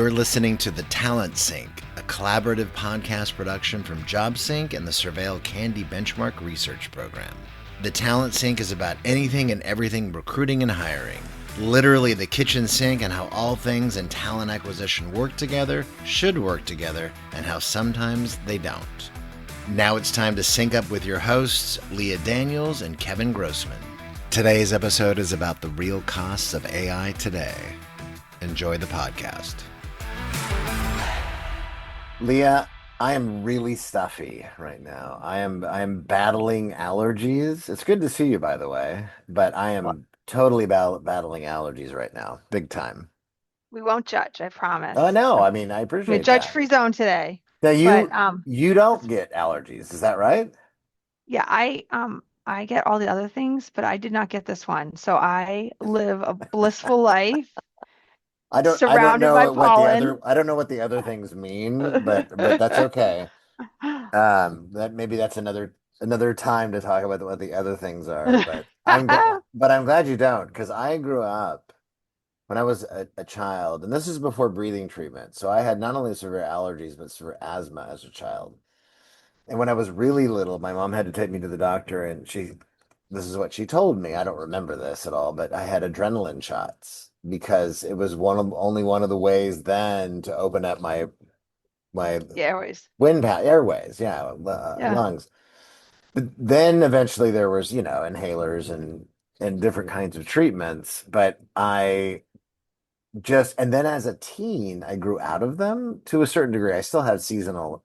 You're listening to The Talent Sync, a collaborative podcast production from JobSync and the Surveil Candy Benchmark Research Program. The Talent Sync is about anything and everything recruiting and hiring. Literally the kitchen sink and how all things in talent acquisition work together, should work together, and how sometimes they don't. Now it's time to sync up with your hosts, Leah Daniels and Kevin Grossman. Today's episode is about the real costs of AI today. Enjoy the podcast. Leah, I am really stuffy right now. I am battling allergies. It's good to see you, by the way, but I Well, am totally battling allergies right now, big time. we won't judge, I promise. Oh no, I'm I mean I in a appreciate that. judge-free zone today. Now But you don't that's get allergies, is that right? yeah, I get all the other things, but I did not get this one. So I live a blissful life I don't surrounded by know what the pollen. other I don't know what the other things mean, but that's okay. That maybe that's another time to talk about what the other things are, but I'm glad you don't, because I grew up when I was a child, and this is before breathing treatment. So I had not only severe allergies but severe asthma as a child. And when I was really little, my mom had to take me to the doctor, and this is what she told me. I don't remember this at all, but I had adrenaline shots because it was only one of the ways then to open up my Yeah, always. airways, yeah, Yeah. lungs. But then eventually there was, inhalers and different kinds of treatments. But and then as a teen, I grew out of them to a certain degree. I still had seasonal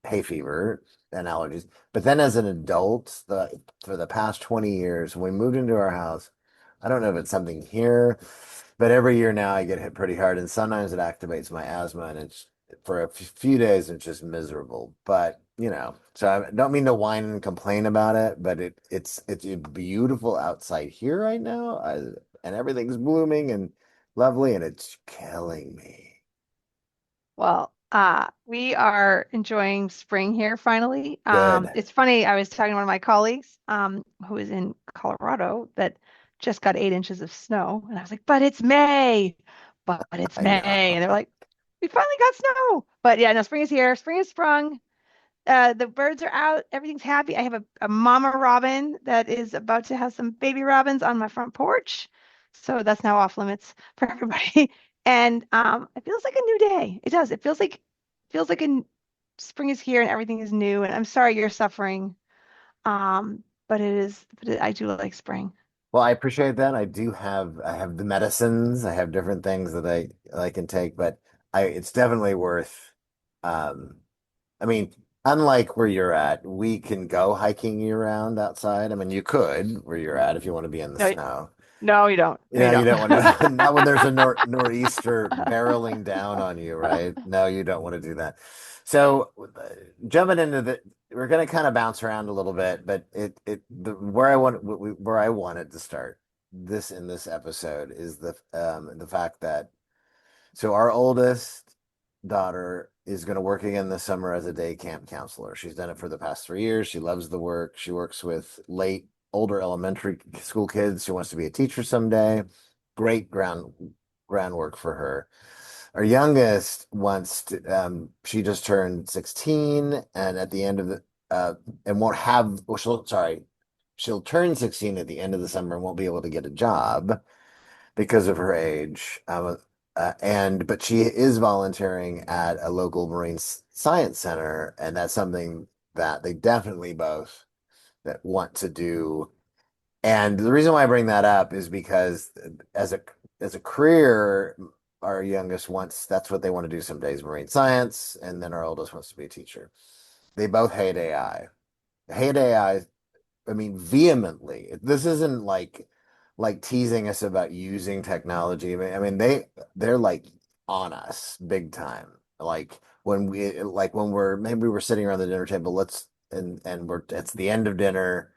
hay fever and allergies. But then as an adult, for the past 20 years, when we moved into our house, I don't know if it's something here, but every year now I get hit pretty hard, and sometimes it activates my asthma, and it's for a few days it's just miserable. But so I don't mean to whine and complain about it, but it's beautiful outside here right now, and everything's blooming and lovely, and it's killing me. Well, we are enjoying spring here finally. Good. It's funny, I was talking to one of my colleagues, who is in Colorado that just got 8 inches of snow. And I was like, but it's May, but it's I know. May. And they're like, we finally got snow. But yeah, no, spring is here. Spring is sprung. The birds are out. Everything's happy. I have a mama robin that is about to have some baby robins on my front porch. So that's now off limits for everybody. And it feels like a new day. It does. It feels like spring is here and everything is new. And I'm sorry you're suffering. But I do like spring. Well, I appreciate that. I have the medicines. I have different things that I can take, but it's definitely worth. Um, I mean, unlike where you're at, we can go hiking year round outside. I mean, you could where you're at if you want to be in the No, snow. no, you don't. No, you You don't. don't want to, not when there's a nor'easter barreling down on you, right? No, you don't want to do that. So, jumping into we're going to kind of bounce around a little bit, but where I wanted to start in this episode is the fact that our oldest daughter is going to work again this summer as a day camp counselor. She's done it for the past 3 years. She loves the work. She works with older elementary school kids. She wants to be a teacher someday. Great groundwork for her. Our youngest she just turned 16, and at the end of the, and won't have, well, she'll turn 16 at the end of the summer and won't be able to get a job because of her age. But she is volunteering at a local marine science center, and that's something that they definitely both that want to do. And the reason why I bring that up is because as a career, our youngest wants that's what they want to do some days, marine science, and then our oldest wants to be a teacher. They both hate AI. Hate AI, I mean, vehemently. This isn't like teasing us about using technology. I mean, they're like on us big time. When we're maybe we're sitting around the dinner table, and it's the end of dinner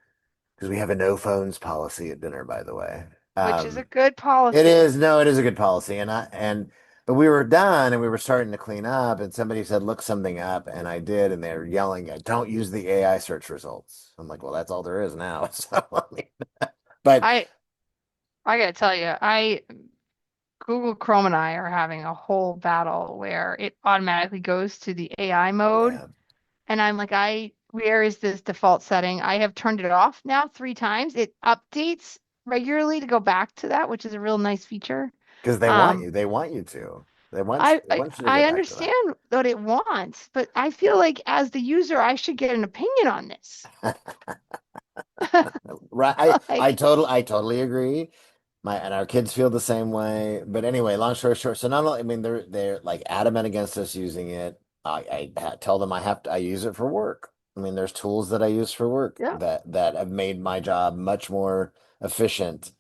because we have a no phones policy at dinner, by the way. Which is a Um, good it policy. is no, it is a good policy, but we were done and we were starting to clean up, and somebody said, "Look something up," and I did, and they're yelling, "Don't use the AI search results." I'm like, "Well, that's all there is now." So, I mean, but I I gotta tell you, I Google Chrome and I are having a whole battle where it automatically goes to the AI mode. Yeah, And I'm like, where is this default setting? I have turned it off now 3 times. It updates regularly to go back to that, which is a real nice feature. because they want Um, you. They want you to. I, They I want you to I get back to understand what it wants, but I feel like as the user, I should get an opinion on this. that. Right. Like, I totally agree. And our kids feel the same way. But anyway, long story short, so not only, I mean, they're like adamant against us using it. Tell them I use it for work. I mean, there's tools that I use for work yeah, that have made my job much more efficient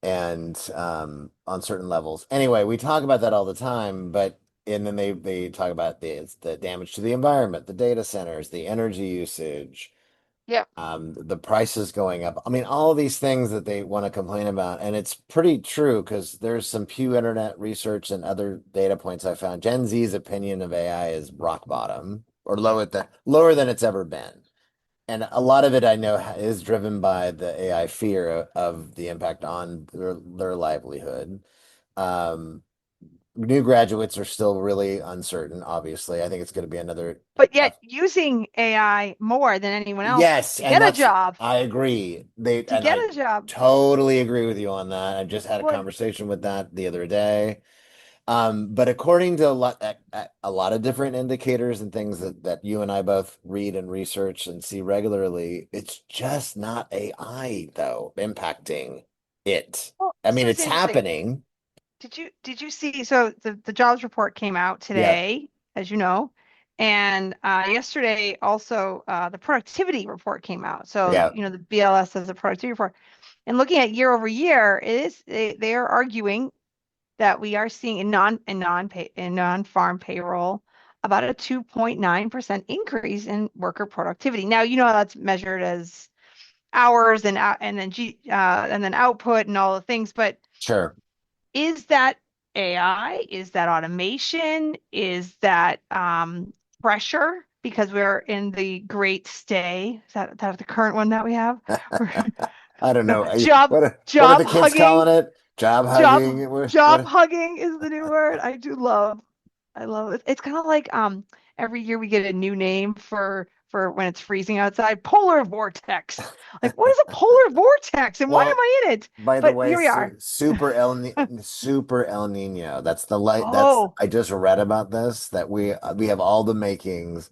and on certain levels. Anyway, we talk about that all the time, but and then they talk about the damage to the environment, the data centers, the energy usage, yeah. the prices going up. I mean, all of these things that they want to complain about, and it's pretty true because there's some Pew Internet research and other data points I found. Gen Z's opinion of AI is rock bottom or lower than it's ever been. And a lot of it I know is driven by the AI fear of the impact on their livelihood. Um, New graduates are still really uncertain, obviously. I think it's going to be another But tough. yet using AI more than anyone else Yes, to and get a that's job, I agree. to get I a job. totally agree with you on that. I just had a What? conversation with that the other day. But according to a lot of different indicators and things that you and I both read and research and see regularly, it's just not AI though impacting it. Well, I mean, so it's it's interesting. happening. Did you see? So the jobs report came out Yeah, today, as you know, and yesterday also the productivity report came out. So yeah, the BLS has a productivity report, and looking at year over year, they are arguing that we are seeing in non-farm payroll about a 2.9% increase in worker productivity. Now that's measured as hours and then output and all the things, but sure. is that AI? Is that automation? Is that pressure? Because we're in the great stay. Is that the current one that we have? I don't No, know. job What are the job kids calling hugging. it? Job Job hugging? job What? hugging is the new word. I love it. It's kind of like every year we get a new name for when it's freezing outside. Polar vortex. Like what is a polar vortex and why am Well, I in it? by the But way, here we are. Super El Nino. That's the light. That's Oh, I just read about this that we have all the makings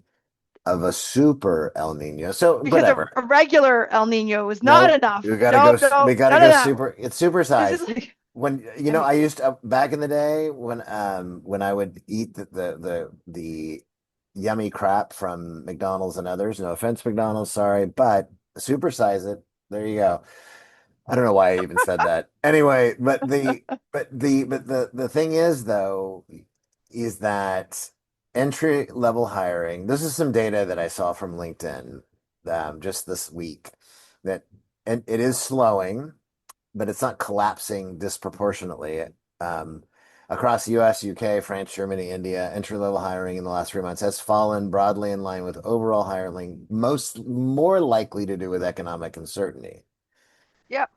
of a super El Nino. So because a, whatever. a regular El Nino is not No, enough. we gotta go. Nope, We nope, gotta none of go that. super. It's super This is size. like, When I mean, I used to back in the day when I would eat the yummy crap from McDonald's and others. No offense, McDonald's, sorry, but supersize it. There you go. I don't know why I even said that. Anyway, but the thing is though, is that entry level hiring. This is some data that I saw from LinkedIn just this week that and it is slowing, but it's not collapsing disproportionately. Um, Across the US, UK, France, Germany, India, entry level hiring in the last 3 months has fallen broadly in line with overall hiring, more likely to do with economic uncertainty. yep,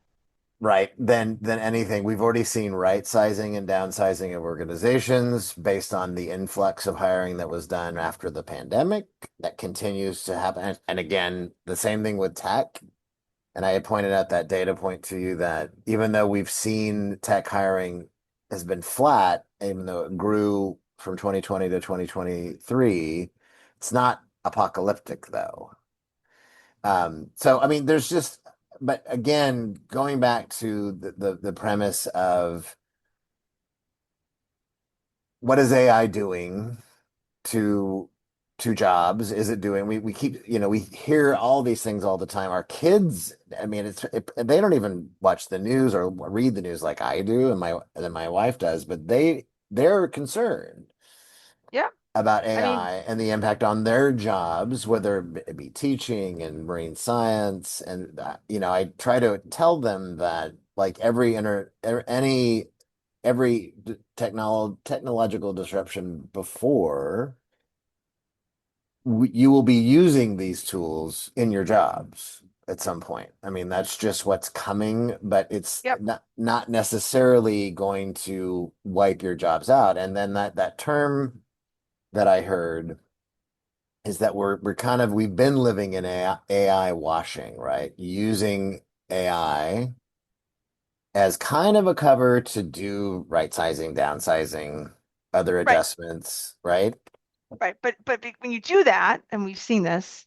Right. Than anything. We've already seen right sizing and downsizing of organizations based on the influx of hiring that was done after the pandemic. That continues to happen. And again, the same thing with tech. And I had pointed out that data point to you that even though we've seen tech hiring has been flat, even though it grew from 2020 to 2023, it's not apocalyptic though. So I mean, but again, going back to the premise of what is AI doing to jobs? Is it doing? We keep we hear all these things all the time. Our kids, I mean, they don't even watch the news or read the news like I do, and my wife does, but they're concerned yep. about I mean, AI and the impact on their jobs, whether it be teaching and marine science. And, I try to tell them that like every technological disruption before, you will be using these tools in your jobs. at some point. I mean, that's just what's coming, but it's Yep. not necessarily going to wipe your jobs out. And then that term that I heard is that we're kind of we've been living in AI washing, right? Using AI as kind of a cover to do right sizing, downsizing, other Right. adjustments, right? Right. But when you do that, and we've seen this,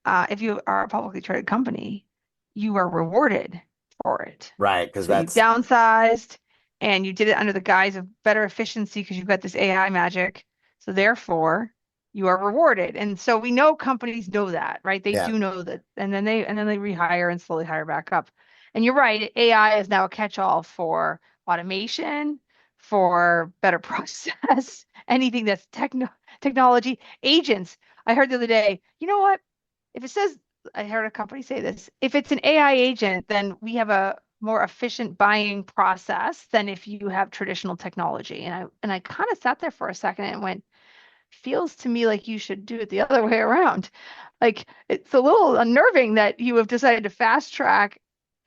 if you are a publicly traded company, you are rewarded for it. Right, because So you that's downsized and you did it under the guise of better efficiency because you've got this AI magic. So therefore, you are rewarded. And so we know companies know that, right? They yeah, do know that. And then they rehire and slowly hire back up. And you're right, AI is now a catch-all for automation, for better process, anything that's technology, agents. I heard the other day, you know what? If it says, I heard a company say this, if it's an AI agent, then we have a more efficient buying process than if you have traditional technology. And I kind of sat there for a second and went, feels to me like you should do it the other way around. Like it's a little unnerving that you have decided to fast track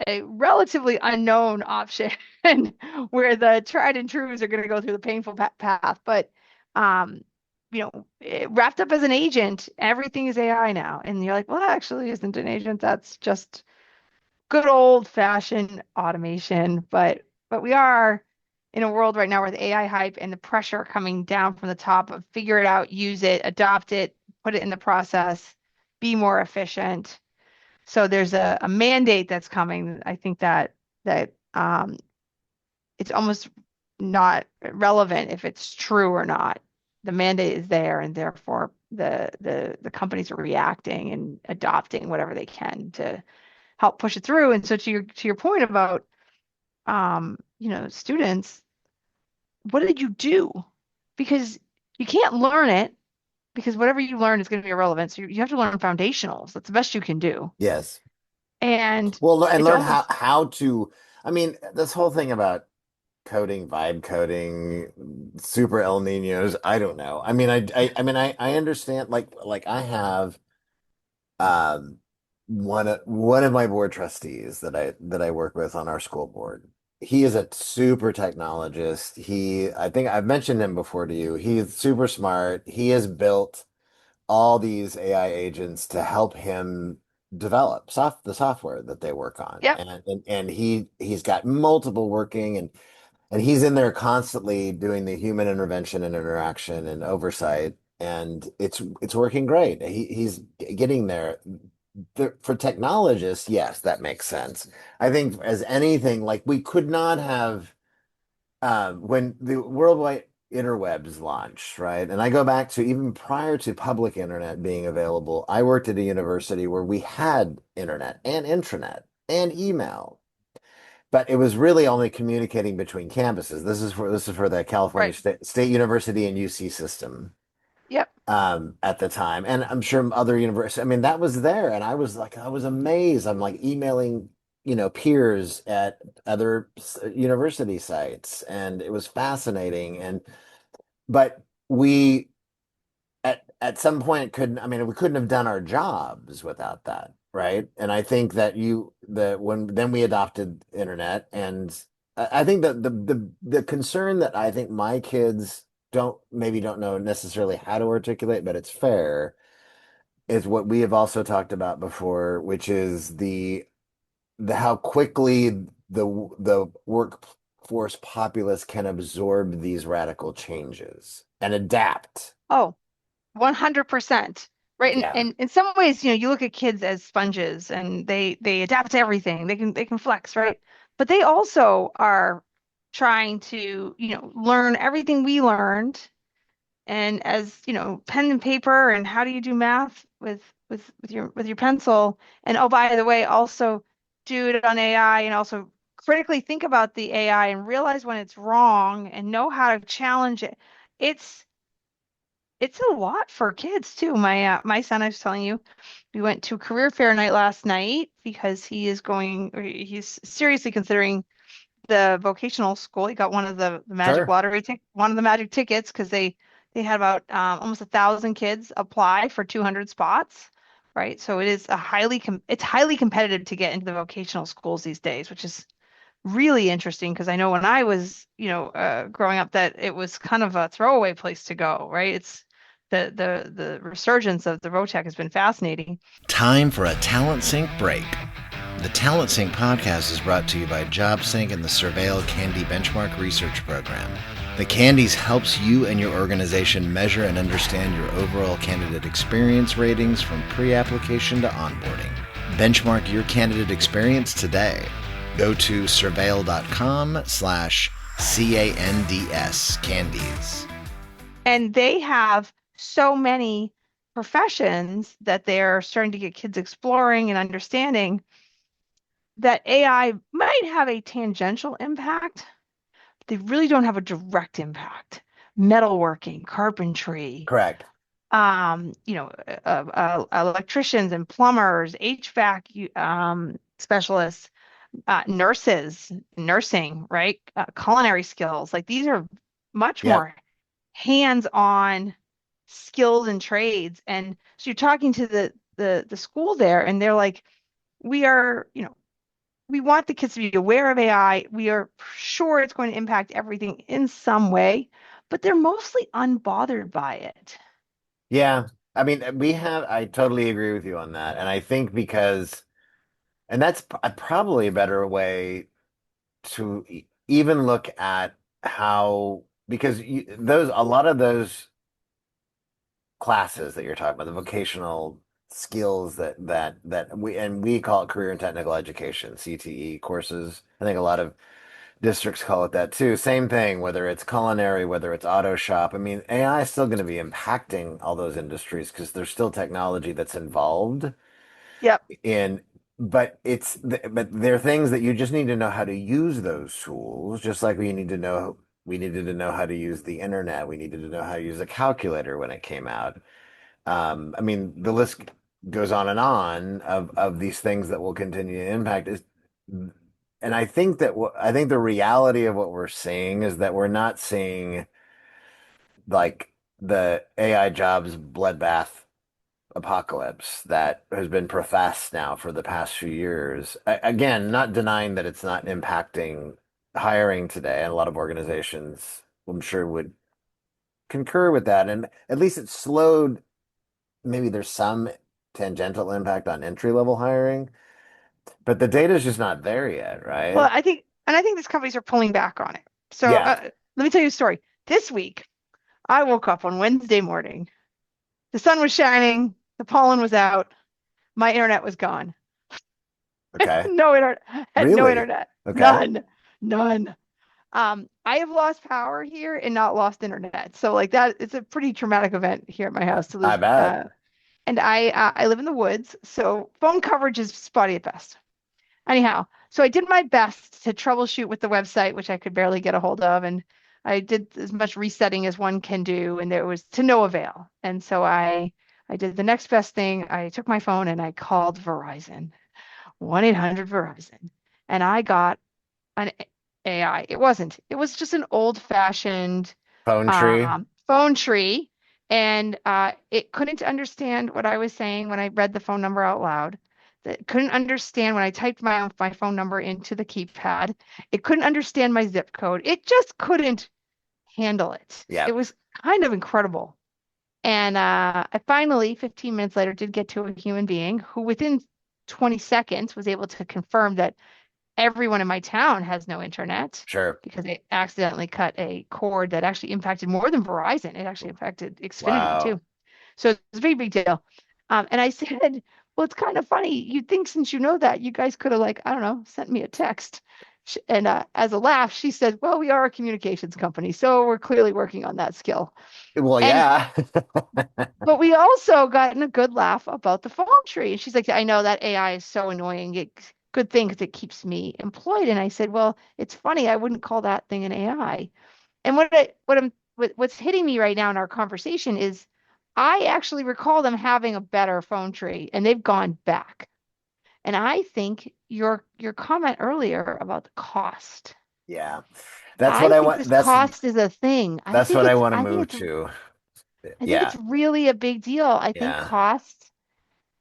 a relatively unknown option where the tried and trues are going to go through the painful path. But um, wrapped up as an agent, everything is AI now. And you're like, well, that actually isn't an agent. That's just good old fashioned automation. But we are in a world right now where the AI hype and the pressure coming down from the top of figure it out, use it, adopt it, put it in the process, be more efficient. So there's a mandate that's coming. I think that it's almost not relevant if it's true or not. The mandate is there, and therefore the companies are reacting and adopting whatever they can to help push it through. And so to your point about students, what did you do? Because you can't learn it because whatever you learn is going to be irrelevant. So you have to learn foundationals. That's the best you can do. yes. And Well, and it's learn how almost how to. I mean, this whole thing about coding, vibe coding, super El Niños. I don't know. I mean, I understand. Like I have um one of my board trustees that I work with on our school board. He is a super technologist. I think I've mentioned him before to you. He's super smart. He has built all these AI agents to help him develop the software that they work on. yep, And he's got multiple working and he's in there constantly doing the human intervention and interaction and oversight. And it's working great. He's getting there. For technologists, yes, that makes sense. I think as anything, like we could not have when the worldwide interwebs launched, right? And I go back to even prior to public internet being available, I worked at a university where we had internet and intranet and email, but it was really only communicating between campuses. This is for the California right, State University and UC system yep, at the time, and I'm sure other universities. I mean, that was there, and I was amazed. I'm like emailing, peers at other university sites, and it was fascinating. But we at some point couldn't. I mean, we couldn't have done our jobs without that, right? And I think that when then we adopted internet, and I think that the concern that I think my kids don't know necessarily how to articulate, but it's fair, is what we have also talked about before, which is the how quickly the workforce populace can absorb these radical changes and adapt. oh, 100%. Right. And, Yeah, and in some ways, you look at kids as sponges and they adapt to everything. They can flex, right? But they also are trying to, learn everything we learned. And as, pen and paper and how do you do math with your pencil? And oh, by the way, also do it on AI and also critically think about the AI and realize when it's wrong and know how to challenge it. It's it's a lot for kids too. My son, I was telling you, we went to career fair night last night because he's seriously considering the vocational school. He got one of the magic sure. lottery one of the magic tickets because they had about almost 1,000 kids apply for 200 spots. right? So it is a it's highly competitive to get into the vocational schools these days, which is really interesting because I know when I was, growing up that it was kind of a throwaway place to go, right? It's the resurgence of the Rotec has been fascinating. Time for a Talent Sync break. The Talent Sync podcast is brought to you by JobSync and the Surveil Candy Benchmark Research Program. The Candies helps you and your organization measure and understand your overall candidate experience ratings from pre-application to onboarding. Benchmark your candidate experience today. Go to surveil.com/CANDS candies. And they have so many professions that they're starting to get kids exploring and understanding that AI might have a tangential impact. They really don't have a direct impact. Metalworking, carpentry, Correct. electricians and plumbers, HVAC specialists, nurses, nursing, right? Culinary skills. Like these are much Yep. more hands-on skills and trades. And so you're talking to the school there, and they're like, we are, we want the kids to be aware of AI. We are sure it's going to impact everything in some way, but they're mostly unbothered by it. Yeah. I mean, I totally agree with you on that. And I think and that's probably a better way to even look at how, because a lot of those classes that you're talking about, the vocational skills we call it career and technical education, CTE courses. I think a lot of districts call it that too. Same thing, whether it's culinary, whether it's auto shop. I mean, AI is still going to be impacting all those industries because there's still technology that's involved Yep. in, but there are things that you just need to know how to use those tools, just like we needed to know how to use the internet. We needed to know how to use a calculator when it came out. I mean, the list goes on of these things that will continue to impact is, and I think I think the reality of what we're seeing is that we're not seeing like the AI jobs bloodbath apocalypse that has been professed now for the past few years. Again, not denying that it's not impacting hiring today, and a lot of organizations, I'm sure, would concur with that. And at least it slowed. Maybe there's some tangential impact on entry level hiring, but the data is just not there yet, Well, right? I think these companies are pulling back on it. So Yeah. let me tell you a story. This week, I woke up on Wednesday morning. The sun was shining, the pollen was out, my internet was gone. Okay. No internet, had no Really? internet, Okay. none, none. I have lost power here and not lost internet. So like that, it's a pretty traumatic event here at my house to I lose. bet. And I live in the woods, so phone coverage is spotty at best. Anyhow, so I did my best to troubleshoot with the website, which I could barely get a hold of, and I did as much resetting as one can do, and there was to no avail. And so I did the next best thing. I took my phone and I called Verizon, 1-800 Verizon, and I got an AI. It wasn't. It was just an old-fashioned Phone tree. phone tree, and it couldn't understand what I was saying when I read the phone number out loud. It couldn't understand when I typed my phone number into the keypad. It couldn't understand my zip code. It just couldn't handle it. It Yep. was kind of incredible. And I finally, 15 minutes later, did get to a human being who, within 20 seconds, was able to confirm that everyone in my town has no internet Sure. because they accidentally cut a cord that actually impacted more than Verizon. It actually affected Xfinity Wow. too. So it's a very big deal. And I said, well, it's kind of funny. You'd think since you know that, you guys could have, like, I don't know, sent me a text. And as a laugh, she said, well, we are a communications company, so we're clearly working on that skill. Well, And yeah. but we also gotten a good laugh about the phone tree. And she's like, I know that AI is so annoying. Good thing because it keeps me employed. And I said, well, it's funny. I wouldn't call that thing an AI. And what's hitting me right now in our conversation is I actually recall them having a better phone tree and they've gone back. And I think your comment earlier about the cost, Yeah. That's what I I think want. this cost is a thing. That's what I want to move to. I think Yeah. it's really a big deal. I think Yeah. cost.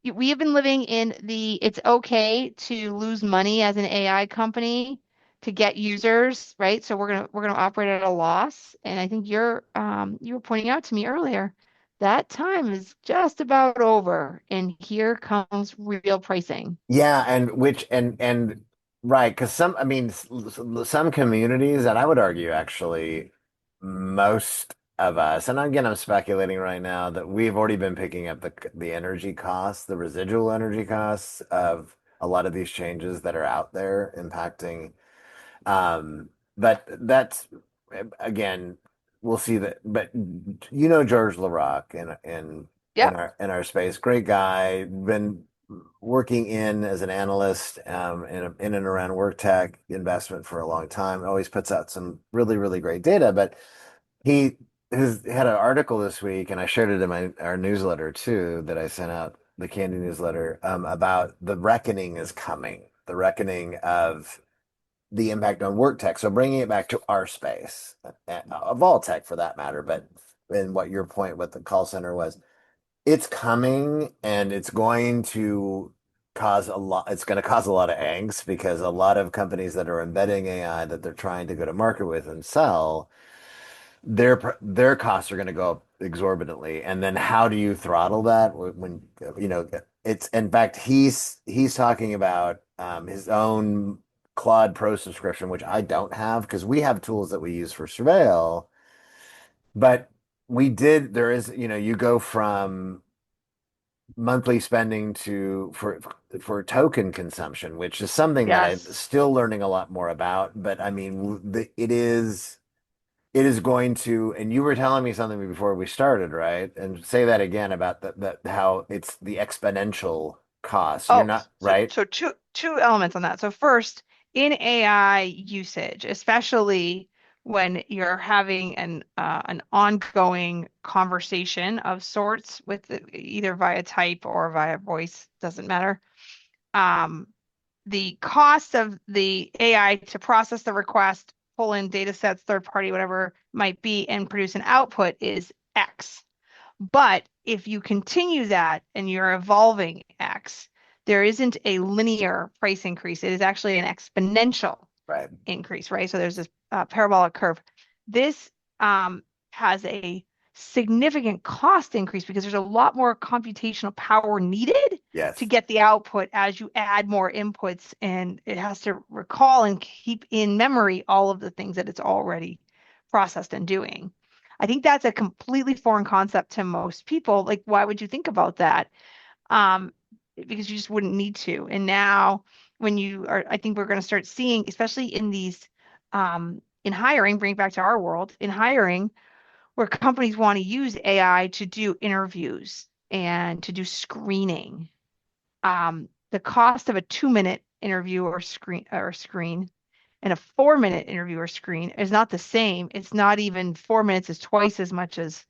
we have been living in the it's okay to lose money as an AI company to get users, right? So we're gonna operate at a loss. And I think you were pointing out to me earlier that time is just about over, and here comes real pricing. Yeah, and which and right, because I mean, some communities, and I would argue actually most of us, and again, I'm speculating right now that we've already been picking up the energy costs, the residual energy costs of a lot of these changes that are out there impacting. But that's again, we'll see that. But George LaRock Yep. in our space, great guy, been working in as an analyst in and around work tech investment for a long time. Always puts out some really, really great data. But he has had an article this week, and I shared it in our newsletter too, that I sent out, the Candy newsletter, about the reckoning is coming, the reckoning of the impact on work tech. So bringing it back to our space, of all tech for that matter, but in what your point with the call center was, it's coming and it's going to cause a lot. It's going to cause a lot of angst because a lot of companies that are embedding AI that they're trying to go to market with and sell, their costs are going to go up exorbitantly. And then how do you throttle that when it's in fact he's talking about his own Claude Pro subscription, which I don't have because we have tools that we use for surveil, but there is, you go from monthly spending to for token consumption, which is something that I'm Yes. still learning a lot more about. But I mean, it is going to, and you were telling me something before we started, right? And say that again about how it's the exponential cost. You're Oh, not so right? so two elements on that. So first, in AI usage, especially when you're having an ongoing conversation of sorts with either via type or via voice, doesn't matter. Um, the cost of the AI to process the request, pull in data sets, third party, whatever it might be, and produce an output is X. But if you continue that and you're evolving X, there isn't a linear price increase. It is actually an exponential Right. increase, right? So there's this parabolic curve. This has a significant cost increase because there's a lot more computational power needed to Yes. get the output as you add more inputs, and it has to recall and keep in memory all of the things that it's already processed and doing. I think that's a completely foreign concept to most people. Like, why would you think about that? um, because you just wouldn't need to. And now, when you are, I think we're going to start seeing, especially in these, in hiring, bring it back to our world, in hiring, where companies want to use AI to do interviews and to do screening. The cost of a 2-minute interview or screen and a 4-minute interview or screen is not the same. It's not even 4 minutes is twice as much as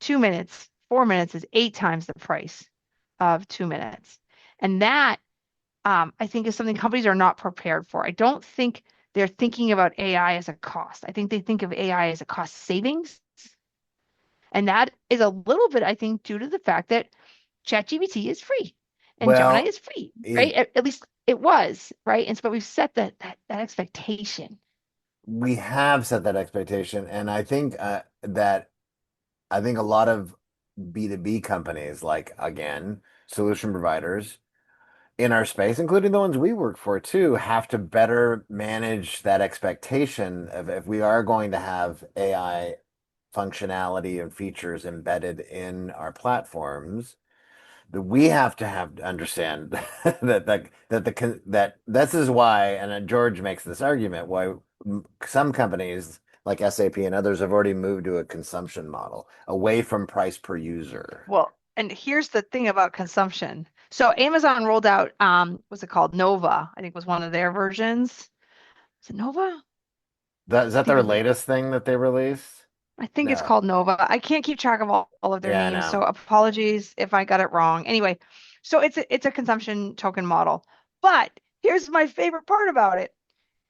2 minutes. 4 minutes is 8 times the price of 2 minutes. And that, I think, is something companies are not prepared for. I don't think they're thinking about AI as a cost. I think they think of AI as a cost savings. And that is a little bit, I think, due to the fact that ChatGPT is free and Gemini Well, is free, right? it At least it was, right? And so, but we've set that expectation. we have set that expectation, and I think a lot of B2B companies, like again, solution providers in our space, including the ones we work for too, have to better manage that expectation of if we are going to have AI functionality and features embedded in our platforms, that we have to understand that this is why, and George makes this argument why some companies like SAP and others have already moved to a consumption model away from price per user. Well, and here's the thing about consumption. So Amazon rolled out, what's it called? Nova, I think was one of their versions. Is it Nova? Is that Can't their remember. latest thing that they released? I think it's No. called Nova. I can't keep track of all of their Yeah, names, so no. apologies if I got it wrong. Anyway, so it's a consumption token model. But here's my favorite part about it.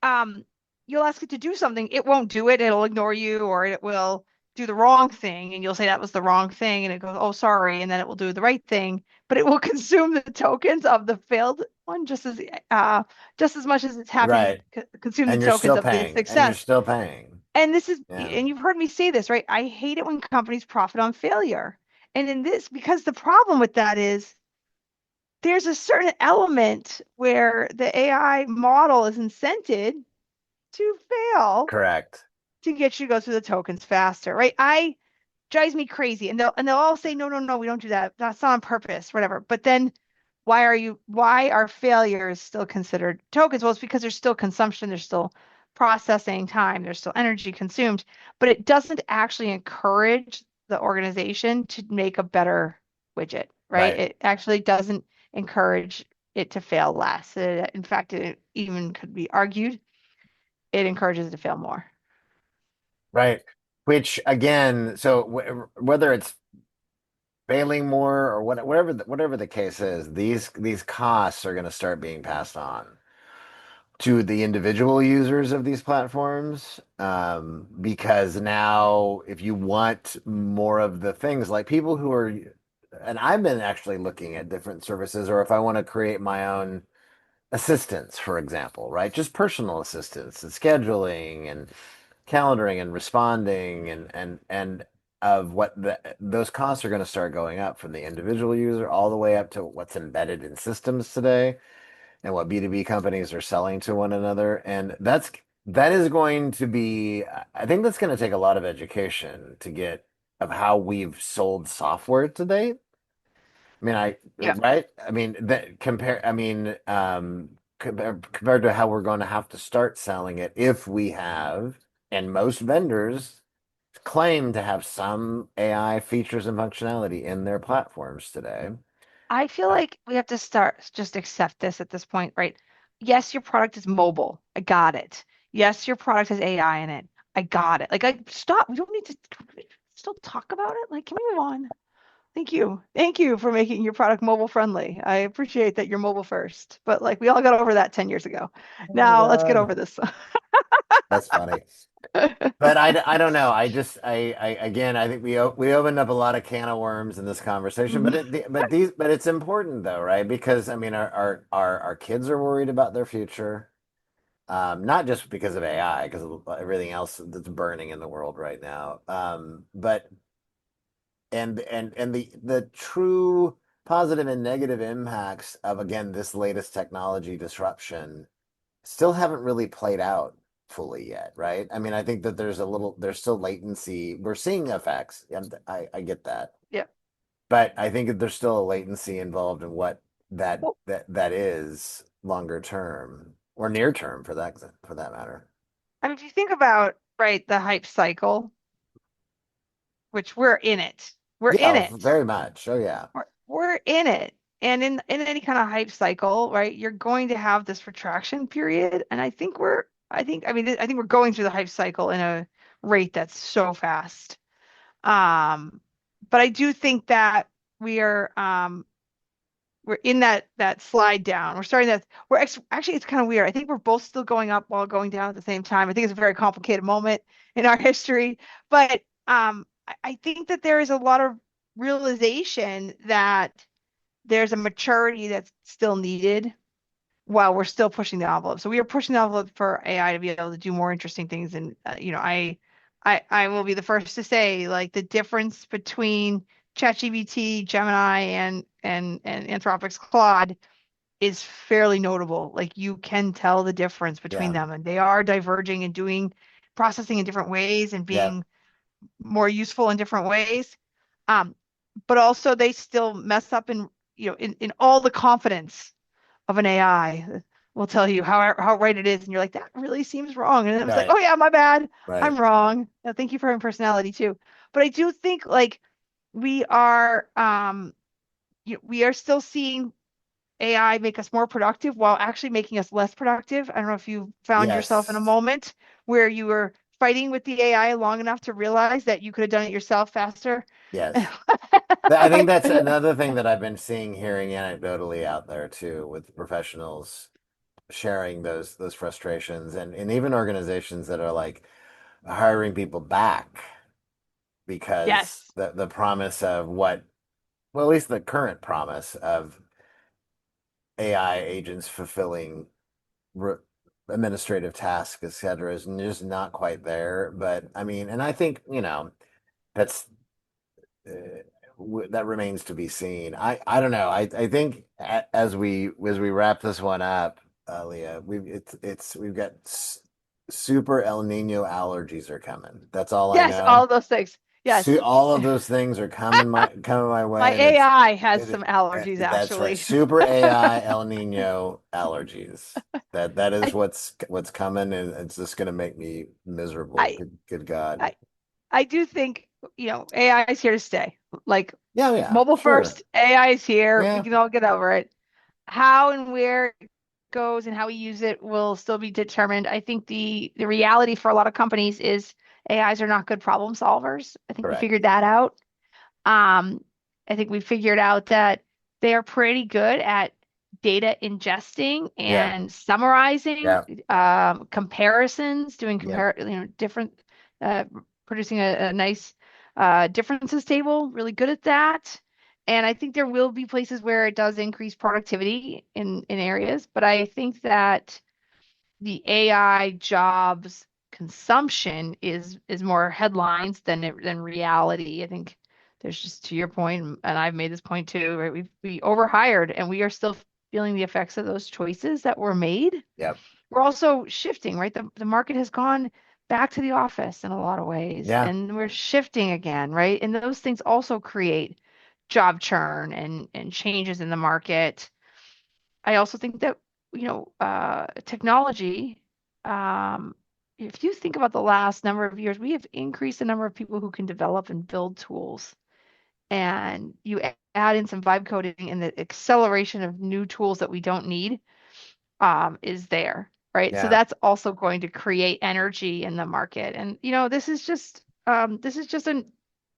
Um, you'll ask it to do something, it won't do it. It'll ignore you, or it will do the wrong thing, and you'll say that was the wrong thing, and it goes, oh, sorry, and then it will do the right thing, but it will consume the tokens of the failed one just as much as it's happy to Right. consume the And you're tokens still of the paying, and you're success. still paying. And this is, Yeah. and you've heard me say this, right? I hate it when companies profit on failure. And in this, because the problem with that is there's a certain element where the AI model is incented to fail Correct. to get you to go through the tokens faster, right? I drives me crazy. And they'll all say, no, no, no, we don't do that. That's not on purpose, whatever. But then why are failures still considered tokens? Well, it's because there's still consumption, there's still processing time, there's still energy consumed, but it doesn't actually encourage the organization to make a better widget, right? Right. It actually doesn't encourage it to fail less. In fact, it even could be argued it encourages it to fail more. Right. Which again, so whether it's failing more or whatever the case is, these costs are going to start being passed on to the individual users of these platforms, because now if you want more of the things like people who are, and I've been actually looking at different services, or if I want to create my own assistants, for example, right? Just personal assistants and scheduling and calendaring and responding and of those costs are going to start going up from the individual user all the way up to what's embedded in systems today and what B2B companies are selling to one another. And that is going to be, I think that's going to take a lot of education to get of how we've sold software to date. I mean, Yeah. right? I mean, compared to how we're going to have to start selling it if we have, and most vendors claim to have some AI features and functionality in their platforms today. I feel like we have to start just accept this at this point, right? Yes, your product is mobile. I got it. Yes, your product has AI in it. I got it. Like, I stop. We don't need to still talk about it. Like, can we move on? Thank you. Thank you for making your product mobile friendly. I appreciate that you're mobile first, but like we all got over that 10 years ago. Oh my Now let's get God. over this. That's funny. But I don't know. I again I think we opened up a lot of can of worms in this conversation. Mhm. But it's important though, right? Because I mean our kids are worried about their future, not just because of AI, because of everything else that's burning in the world right now. But and the true positive and negative impacts of again this latest technology disruption still haven't really played out fully yet, right? I mean, I think that there's still latency. We're seeing effects, and I get that, Yeah. but I think that there's still a latency involved in what Well, that is longer term or near term for that matter. I mean, if you think about, right, the hype cycle, which we're in it. We're in Yeah, it. very much. Oh yeah. We're in it. And in any kind of hype cycle, right, you're going to have this retraction period. And I think we're going through the hype cycle in a rate that's so fast. Um, but I do think that we are we're in that slide down. We're starting that actually it's kind of weird. I think we're both still going up while going down at the same time. I think it's a very complicated moment in our history. But I think that there is a lot of realization that there's a maturity that's still needed while we're still pushing the envelope. So we are pushing the envelope for AI to be able to do more interesting things. And I will be the first to say like the difference between ChatGPT, Gemini, and Anthropic's Claude is fairly notable. Like you can tell the difference between Yeah. them, and they are diverging and doing processing in different ways and Yeah. being more useful in different ways. Um, but also they still mess up in all the confidence of an AI will tell you how right it is, and you're like, that really seems wrong. And then it's like, Right. oh yeah, my bad. Right. I'm wrong. Thank you for having personality too. But I do think like we are we are still seeing AI make us more productive while actually making us less productive. I don't know if you found yourself in a Yes. moment where you were fighting with the AI long enough to realize that you could have done it yourself faster. Yes. I think Like, that's another thing that I've been seeing, hearing anecdotally out there too, with professionals sharing those frustrations and even organizations that are like hiring people back because Yes. the promise of what, well, at least the current promise of AI agents fulfilling re administrative tasks, et cetera, is just not quite there. But I mean, and I think, that's that remains to be seen. I don't know. I think as we wrap this one up, Leah, we've got super El Nino allergies are coming. That's all I Yes, know. all of those things. Yes. All of those things are coming my My way, and AI has some it, allergies that's right. actually. Super AI El Nino allergies. That is I what's coming, and it's just going to make me miserable. I Good God. I I do think, AI is here to stay. Like Yeah, yeah, mobile sure. first, AI is here. We Yeah, can all get over it. How and where it goes and how we use it will still be determined. I think the reality for a lot of companies is AIs are not good problem solvers. I think we correct. figured that out. Um, I think we figured out that they are pretty good at data ingesting Yeah, and summarizing, yeah, comparisons, doing yep, different, uh, producing a nice differences table, really good at that. And I think there will be places where it does increase productivity in areas, but I think that the AI jobs consumption is more headlines than reality. I think there's just to your point, and I've made this point too, right? We overhired and we are still feeling the effects of those choices that were made. yep, We're also shifting, right? The market has gone back to the office in a lot of ways, yeah. and we're shifting again, right? And those things also create job churn and changes in the market. I also think that, technology, um, if you think about the last number of years, we have increased the number of people who can develop and build tools. And you add in some vibe coding and the acceleration of new tools that we don't need, is there, right? So Yeah, that's also going to create energy in the market. And, this is just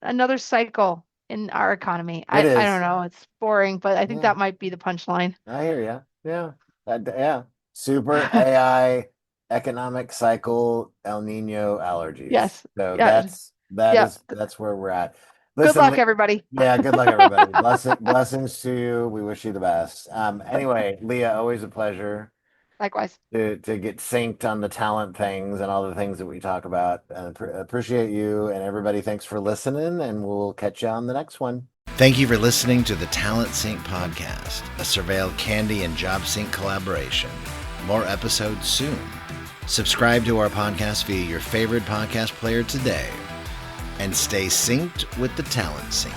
another cycle in our economy. it I don't is. know, it's boring, but I think Yeah, that might be the punchline. I hear you. Yeah, yeah. Super AI economic cycle El Nino allergies. Yes. So Yeah. Yeah. that's where we're at. Good Listen, luck, everybody. yeah, good luck, everybody. Blessings to you. We wish you the best. Anyway, Leah, always a pleasure Likewise. to get synced on the talent things and all the things that we talk about. Appreciate you and everybody. Thanks for listening, and we'll catch you on the next one. Thank you for listening to the Talent Sync podcast, a Surveil Candy and Job Sync collaboration. More episodes soon. Subscribe to our podcast via your favorite podcast player today, and stay synced with the Talent Sync.